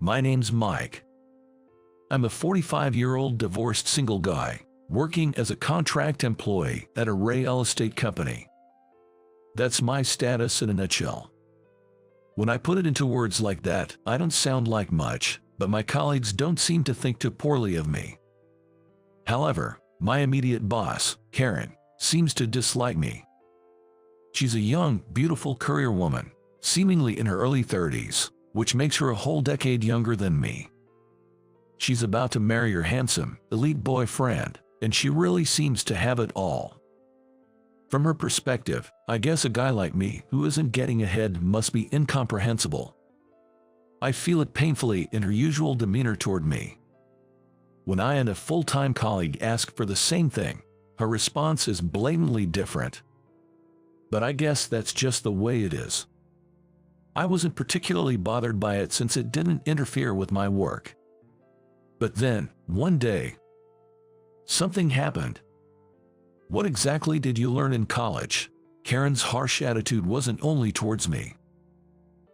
My name's Mike. I'm a 45-year-old divorced single guy, working as a contract employee at a real estate company. That's my status in a nutshell. When I put it into words like that, I don't sound like much, but my colleagues don't seem to think too poorly of me. However, my immediate boss, Karen, seems to dislike me. She's a young, beautiful career woman, seemingly in her early 30s, which makes her a whole decade younger than me. She's about to marry her handsome, elite boyfriend, and she really seems to have it all. From her perspective, I guess a guy like me who isn't getting ahead must be incomprehensible. I feel it painfully in her usual demeanor toward me. When I and a full-time colleague ask for the same thing, her response is blatantly different. But I guess that's just the way it is. I wasn't particularly bothered by it since it didn't interfere with my work. But then, one day, something happened. What exactly did you learn in college? Karen's harsh attitude wasn't only towards me.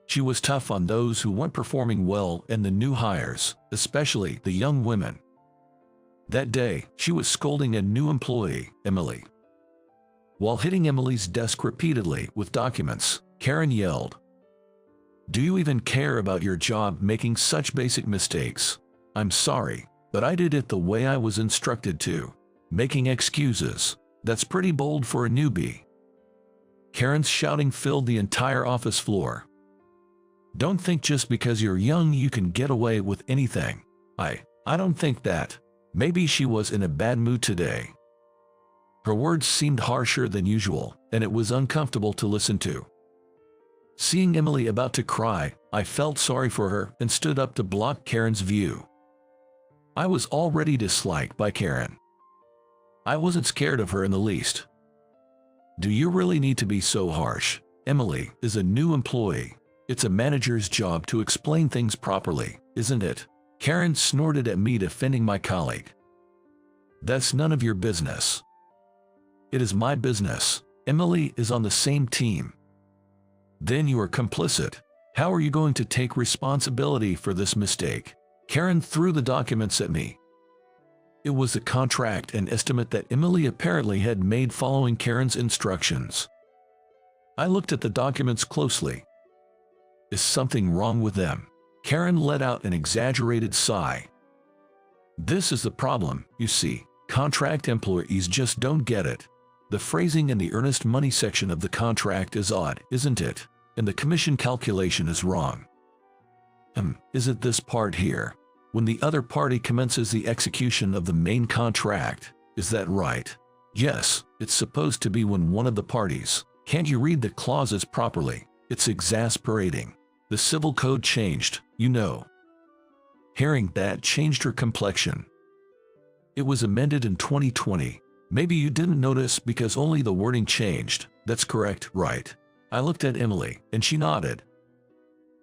She was tough on those who weren't performing well and the new hires, especially the young women. That day, she was scolding a new employee, Emily. While hitting Emily's desk repeatedly with documents, Karen yelled, "Do you even care about your job making such basic mistakes? I'm sorry, but I did it the way I was instructed to. Making excuses. That's pretty bold for a newbie." Karen's shouting filled the entire office floor. Don't think just because you're young you can get away with anything. I don't think that. Maybe she was in a bad mood today. Her words seemed harsher than usual, and it was uncomfortable to listen to. Seeing Emily about to cry, I felt sorry for her and stood up to block Karen's view. I was already disliked by Karen. I wasn't scared of her in the least. Do you really need to be so harsh? Emily is a new employee. It's a manager's job to explain things properly, isn't it? Karen snorted at me, defending my colleague. That's none of your business. It is my business. Emily is on the same team. Then you are complicit. How are you going to take responsibility for this mistake? Karen threw the documents at me. It was a contract and estimate that Emily apparently had made following Karen's instructions. I looked at the documents closely. Is something wrong with them? Karen let out an exaggerated sigh. This is the problem, you see. Contract employees just don't get it. The phrasing in the earnest money section of the contract is odd, isn't it? And the commission calculation is wrong. Is it this part here? When the other party commences the execution of the main contract, is that right? Yes, it's supposed to be when one of the parties. Can't you read the clauses properly? It's exasperating. The civil code changed, you know. Hearing that changed her complexion. It was amended in 2020. Maybe you didn't notice because only the wording changed. That's correct, right? I looked at Emily, and she nodded.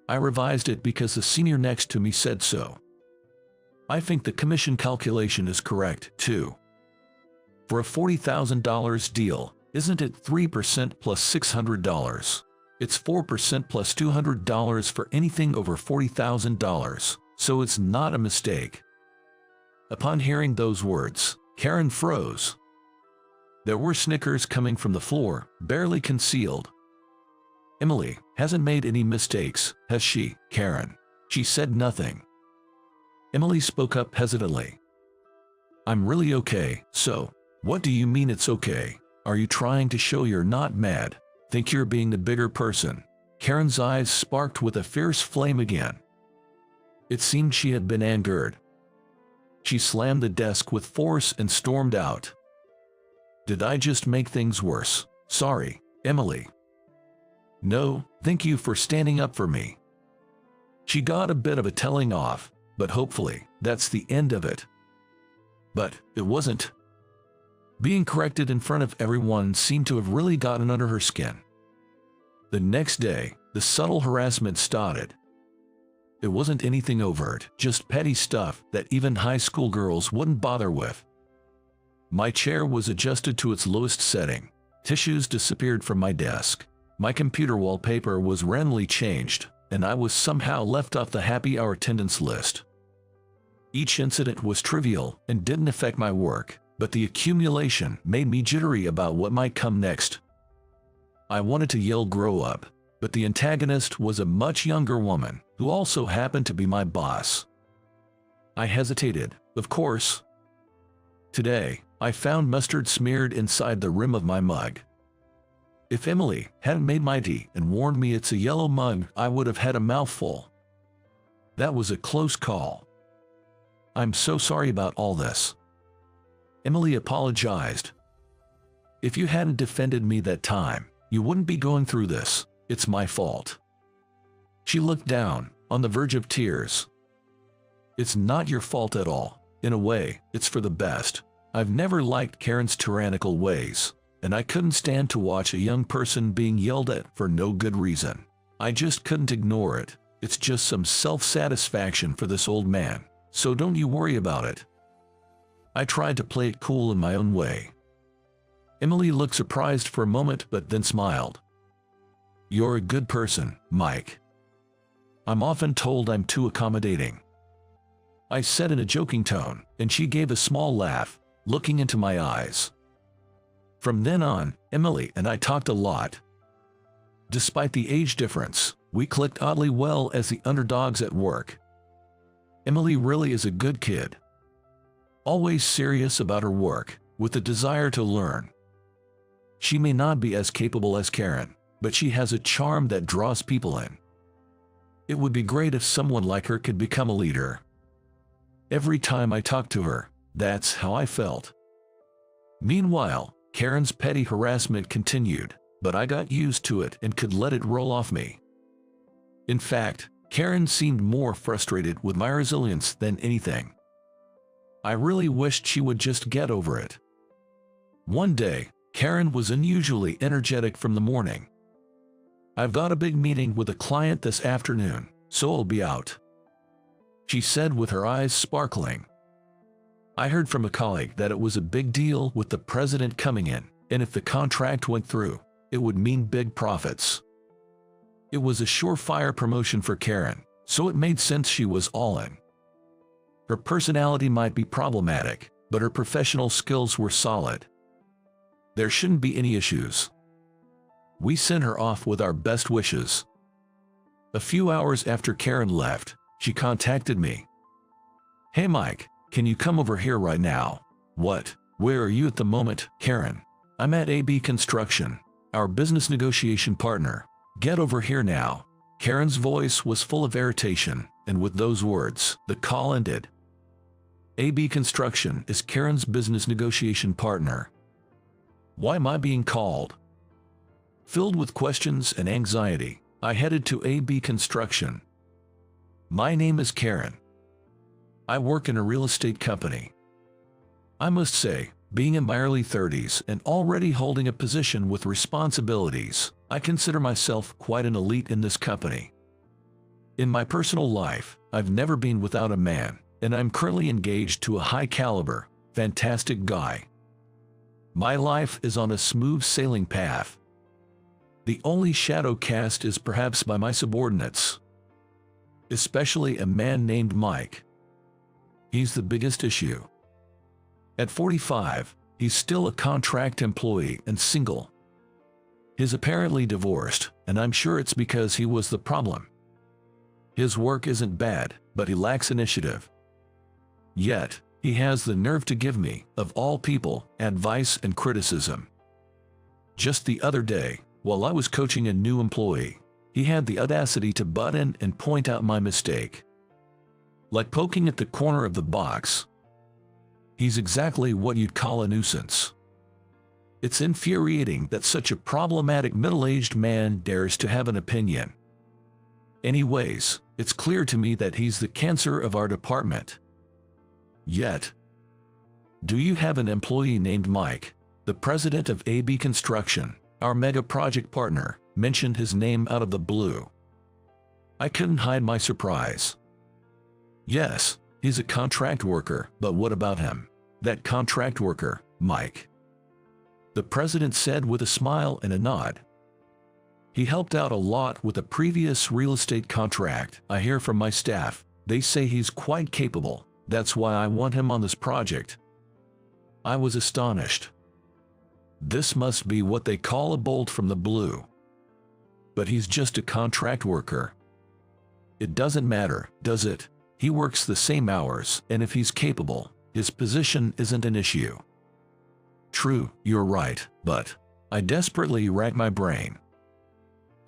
I revised it because the senior next to me said so. I think the commission calculation is correct, too. For a $40,000 deal, isn't it 3% plus $600? It's 4% plus $200 for anything over $40,000, so it's not a mistake. Upon hearing those words, Karen froze. There were snickers coming from the floor, barely concealed. Emily hasn't made any mistakes, has she, Karen? She said nothing. Emily spoke up hesitantly. I'm really okay, so, what do you mean it's okay? Are you trying to show you're not mad? Think you're being the bigger person? Karen's eyes sparked with a fierce flame again. It seemed she had been angered. She slammed the desk with force and stormed out. Did I just make things worse? Sorry, Emily. No, thank you for standing up for me. She got a bit of a telling off, but hopefully, that's the end of it. But it wasn't. Being corrected in front of everyone seemed to have really gotten under her skin. The next day, the subtle harassment started. It wasn't anything overt, just petty stuff that even high school girls wouldn't bother with. My chair was adjusted to its lowest setting. Tissues disappeared from my desk. My computer wallpaper was randomly changed. and I was somehow left off the happy hour attendance list. Each incident was trivial and didn't affect my work, but the accumulation made me jittery about what might come next. I wanted to yell "grow up," but the antagonist was a much younger woman who also happened to be my boss. I hesitated, of course. Today, I found mustard smeared inside the rim of my mug. If Emily hadn't made my tea and warned me it's a yellow mug, I would have had a mouthful. That was a close call. I'm so sorry about all this. Emily apologized. If you hadn't defended me that time, you wouldn't be going through this. It's my fault. She looked down, on the verge of tears. It's not your fault at all. In a way, it's for the best. I've never liked Karen's tyrannical ways, and I couldn't stand to watch a young person being yelled at for no good reason. I just couldn't ignore it. It's just some self-satisfaction for this old man, so don't you worry about it. I tried to play it cool in my own way. Emily looked surprised for a moment but then smiled. You're a good person, Mike. I'm often told I'm too accommodating. I said in a joking tone, and she gave a small laugh, looking into my eyes. From then on, Emily and I talked a lot. Despite the age difference, we clicked oddly well as the underdogs at work. Emily really is a good kid. Always serious about her work, with a desire to learn. She may not be as capable as Karen, but she has a charm that draws people in. It would be great if someone like her could become a leader. Every time I talked to her, that's how I felt. Meanwhile, Karen's petty harassment continued, but I got used to it and could let it roll off me. In fact, Karen seemed more frustrated with my resilience than anything. I really wished she would just get over it. One day, Karen was unusually energetic from the morning. I've got a big meeting with a client this afternoon, so I'll be out, she said with her eyes sparkling. I heard from a colleague that it was a big deal with the president coming in, and if the contract went through, it would mean big profits. It was a surefire promotion for Karen, so it made sense she was all in. Her personality might be problematic, but her professional skills were solid. There shouldn't be any issues. We sent her off with our best wishes. A few hours after Karen left, she contacted me. Hey Mike, can you come over here right now? What? Where are you at the moment, Karen? I'm at AB Construction, our business negotiation partner. Get over here now. Karen's voice was full of irritation, and with those words, the call ended. AB Construction is Karen's business negotiation partner. Why am I being called? Filled with questions and anxiety, I headed to AB Construction. My name is Karen. I work in a real estate company. I must say, being in my early 30s and already holding a position with responsibilities, I consider myself quite an elite in this company. In my personal life, I've never been without a man, and I'm currently engaged to a high-caliber, fantastic guy. My life is on a smooth sailing path. The only shadow cast is perhaps by my subordinates, especially a man named Mike. He's the biggest issue. At 45, he's still a contract employee and single. He's apparently divorced, and I'm sure it's because he was the problem. His work isn't bad, but he lacks initiative. Yet, he has the nerve to give me, of all people, advice and criticism. Just the other day, while I was coaching a new employee, he had the audacity to butt in and point out my mistake. Like poking at the corner of the box. He's exactly what you'd call a nuisance. It's infuriating that such a problematic middle-aged man dares to have an opinion. Anyways, it's clear to me that he's the cancer of our department. Yet, do you have an employee named Mike? The president of AB Construction, our mega project partner, mentioned his name out of the blue. I couldn't hide my surprise. Yes, he's a contract worker, but what about him? That contract worker, Mike. The president said with a smile and a nod. He helped out a lot with a previous real estate contract. I hear from my staff. They say he's quite capable. That's why I want him on this project. I was astonished. This must be what they call a bolt from the blue. But he's just a contract worker. It doesn't matter, does it? He works the same hours, and if he's capable, his position isn't an issue. True, you're right, but I desperately racked my brain.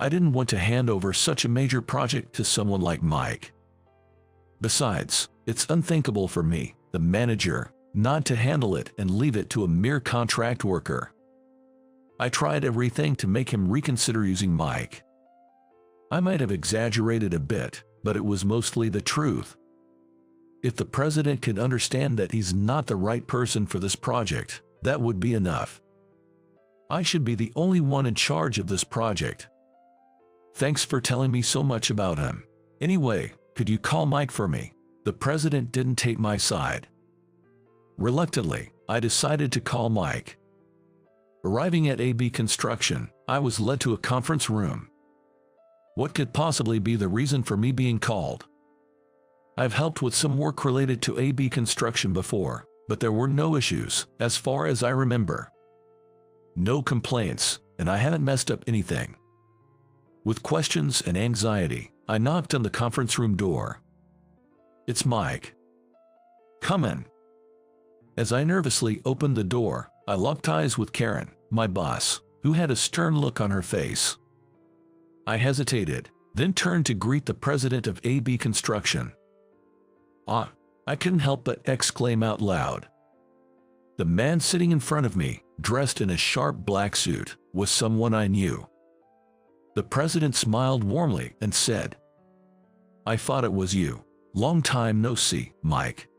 I didn't want to hand over such a major project to someone like Mike. Besides, it's unthinkable for me, the manager, not to handle it and leave it to a mere contract worker. I tried everything to make him reconsider using Mike. I might have exaggerated a bit, but it was mostly the truth. If the president could understand that he's not the right person for this project, that would be enough. I should be the only one in charge of this project. Thanks for telling me so much about him. Anyway, could you call Mike for me? The president didn't take my side. Reluctantly, I decided to call Mike. Arriving at AB Construction, I was led to a conference room. What could possibly be the reason for me being called? I've helped with some work related to AB Construction before, but there were no issues, as far as I remember. No complaints, and I haven't messed up anything. With questions and anxiety, I knocked on the conference room door. It's Mike. Come in. As I nervously opened the door, I locked eyes with Karen, my boss, who had a stern look on her face. I hesitated, then turned to greet the president of AB Construction. I couldn't help but exclaim out loud. The man sitting in front of me, dressed in a sharp black suit, was someone I knew. The president smiled warmly and said, "I thought it was you. Long time no see, Mike."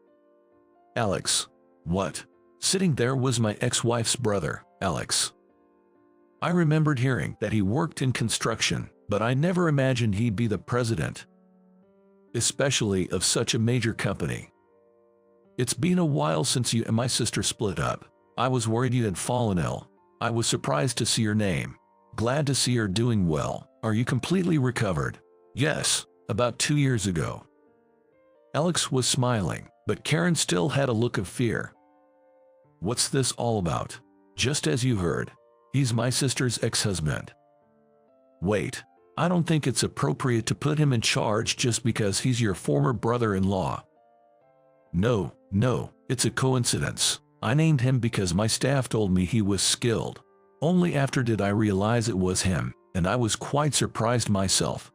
Alex. What? Sitting there was my ex-wife's brother, Alex. I remembered hearing that he worked in construction, but I never imagined he'd be the president, especially of such a major company. It's been a while since you and my sister split up. I was worried you had fallen ill. I was surprised to see your name. Glad to see you're doing well. Are you completely recovered? Yes, about 2 years ago. Alex was smiling, but Karen still had a look of fear. What's this all about? Just as you heard, he's my sister's ex-husband. Wait, I don't think it's appropriate to put him in charge just because he's your former brother-in-law. No, it's a coincidence. I named him because my staff told me he was skilled. Only after did I realize it was him, and I was quite surprised myself.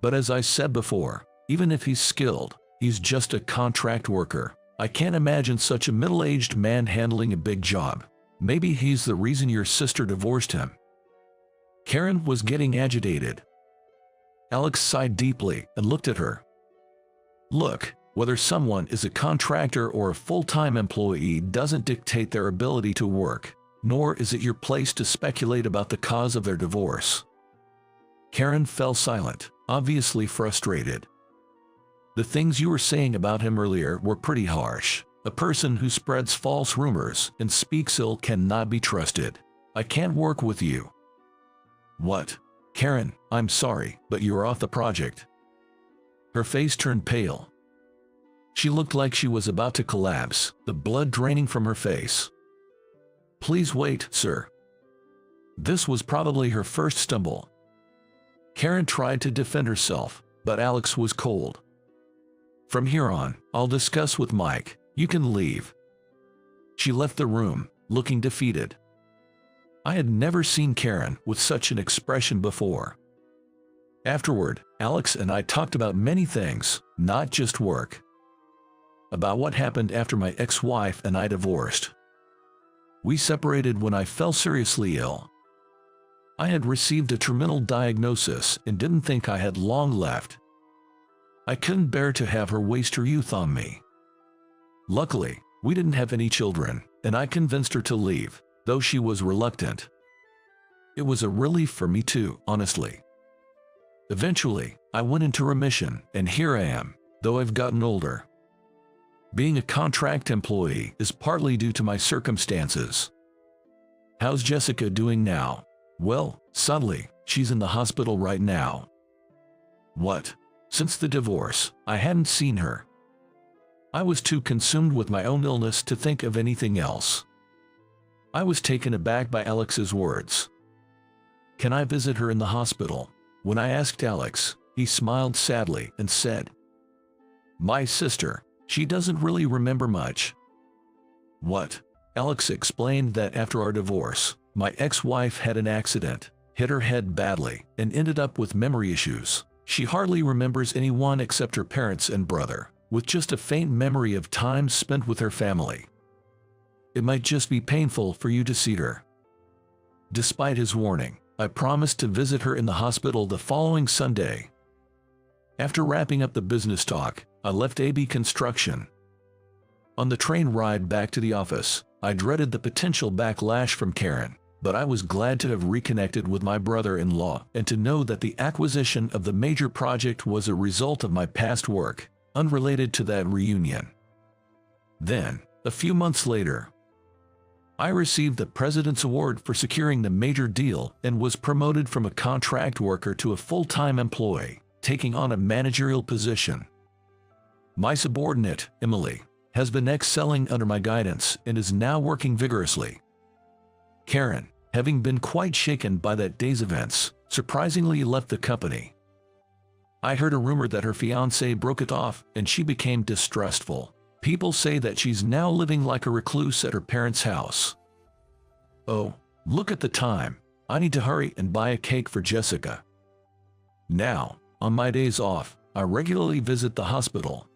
But as I said before, even if he's skilled, he's just a contract worker. I can't imagine such a middle-aged man handling a big job. Maybe he's the reason your sister divorced him. Karen was getting agitated. Alex sighed deeply and looked at her. Look, whether someone is a contractor or a full-time employee doesn't dictate their ability to work, nor is it your place to speculate about the cause of their divorce. Karen fell silent, obviously frustrated. The things you were saying about him earlier were pretty harsh. A person who spreads false rumors and speaks ill cannot be trusted. I can't work with you. What? Karen, I'm sorry, but you're off the project. Her face turned pale. She looked like she was about to collapse, the blood draining from her face. Please wait, sir. This was probably her first stumble. Karen tried to defend herself, but Alex was cold. From here on, I'll discuss with Mike. You can leave. She left the room, looking defeated. I had never seen Karen with such an expression before. Afterward, Alex and I talked about many things, not just work. About what happened after my ex-wife and I divorced. We separated when I fell seriously ill. I had received a terminal diagnosis and didn't think I had long left. I couldn't bear to have her waste her youth on me. Luckily, we didn't have any children, and I convinced her to leave, though she was reluctant. It was a relief for me too, honestly. Eventually, I went into remission, and here I am, though I've gotten older. Being a contract employee is partly due to my circumstances. How's Jessica doing now? Well, suddenly, She's in the hospital right now. What? Since the divorce, I hadn't seen her. I was too consumed with my own illness to think of anything else. I was taken aback by Alex's words. Can I visit her in the hospital? When I asked Alex, he smiled sadly and said, My sister, she doesn't really remember much. What? Alex explained that after our divorce, my ex-wife had an accident, hit her head badly, and ended up with memory issues. She hardly remembers anyone except her parents and brother, with just a faint memory of time spent with her family. It might just be painful for you to see her. Despite his warning, I promised to visit her in the hospital the following Sunday. After wrapping up the business talk, I left AB Construction. On the train ride back to the office, I dreaded the potential backlash from Karen, but I was glad to have reconnected with my brother-in-law and to know that the acquisition of the major project was a result of my past work, unrelated to that reunion. Then, a few months later, I received the President's Award for securing the major deal and was promoted from a contract worker to a full-time employee, taking on a managerial position. My subordinate, Emily, has been excelling under my guidance and is now working vigorously. Karen, having been quite shaken by that day's events, surprisingly left the company. I heard a rumor that her fiancé broke it off and she became distrustful. People say that she's now living like a recluse at her parents' house. Oh, look at the time. I need to hurry and buy a cake for Jessica. Now, on my days off, I regularly visit the hospital.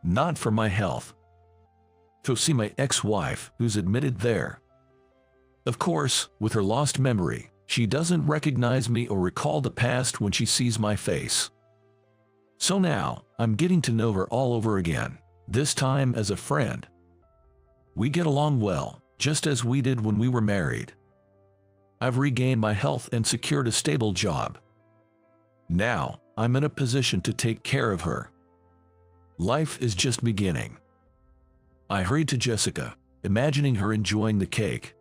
Not for my health. To see my ex-wife, who's admitted there. Of course, with her lost memory, she doesn't recognize me or recall the past when she sees my face. So now, I'm getting to know her all over again, this time as a friend. We get along well, just as we did when we were married. I've regained my health and secured a stable job. Now, I'm in a position to take care of her. Life is just beginning. I hurried to Jessica, imagining her enjoying the cake.